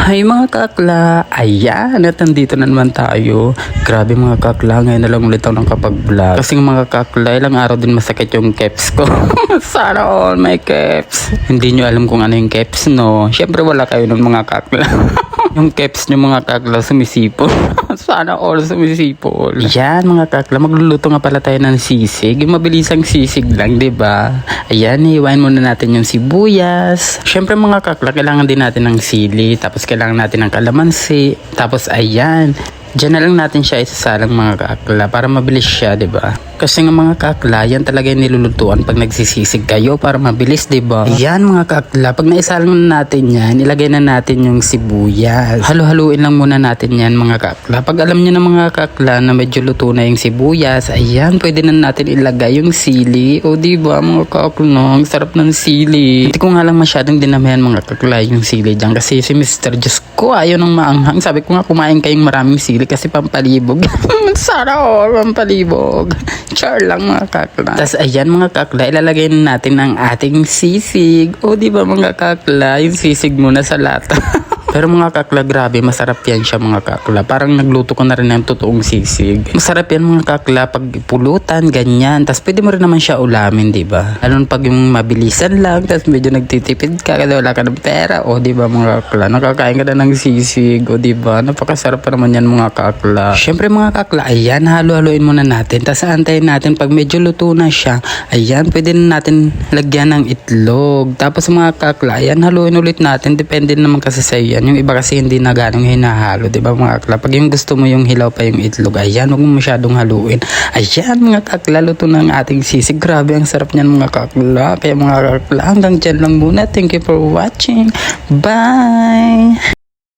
Hi mga kakla, ayan at nandito na naman tayo. Grabe mga kakla, ngayon na lang ulit ako nakapag-vlog. Kasi mga kakla, ilang araw din masakit yung caps ko. Sana all may caps. Hindi nyo alam kung ano yung caps, no? Siyempre wala kayo nun mga kakla. Yung caps nyo mga kakla sumisipol. Sana all sumisipol. Yan mga kakla, magluluto nga pala tayo ng sisig. Yung mabilisang sisig lang, ba diba? Ayan, iiwain muna natin yung sibuyas. Siyempre mga kakla, kailangan din natin ng sili. Tapos kailangan natin ng kalamansi. Tapos ayan, diyan na lang natin siya isasalang mga kakla para mabilis siya, 'di ba? Kasi nga mga kakla, yan talaga yung nilulutuan pag nagsisisig kayo para mabilis, 'di ba? Yan mga kakla, pag naisalang na natin yan, ilagay na natin yung sibuyas. Halo-haluin lang muna natin yan mga kakla. Pag alam niyo na mga kakla na medyo luto na yung sibuyas, ayan, pwede na natin ilagay yung sili. O 'di ba mga kakla, ang sarap ng sili. Hindi ko nga lang masyadong dinamihan mga kakla yung sili diyan kasi si Mr. Diyos ko ayaw ng maanghang. Sabi ko nga kumain kayong maraming sili kasi pampalibog. Sana pampalibog. Char lang mga kakla. Tapos ayan mga kakla, ilalagay na natin ang ating sisig. O di ba mga kakla, yung sisig muna sa lata. Pero mga kakla, grabe, masarap yan siya mga kakla. Parang nagluto ko na rin ng totoong sisig. Masarap yan mga kakla pag pulutan, ganyan. Tapos pwede mo rin naman siya ulamin, di ba? Lalo pag yung mabilisan lang, tapos medyo nagtitipid ka kasi wala ka ng pera. O di ba mga kakla, nakakain ka na ng sisig. O di ba, napakasarap pa naman yan mga kakla. Syempre mga kakla, ayan, halo-haloin muna natin. Tapos antayin natin pag medyo luto na siya, ayan, pwede na natin lagyan ng itlog. Tapos mga kakla, ayan, haluin ulit natin. Depende naman kasi sa yan. Yung iba kasi hindi na ganong hinahalo, di ba mga kakla? Pag yung gusto mo yung hilaw pa yung itlog, ayan, huwag mo masyadong haluin. Ayan mga kakla, luto ng ating sisig. Grabe, ang sarap niyan mga kakla. Kaya mga kakla, hanggang dyan lang muna. Thank you for watching. Bye!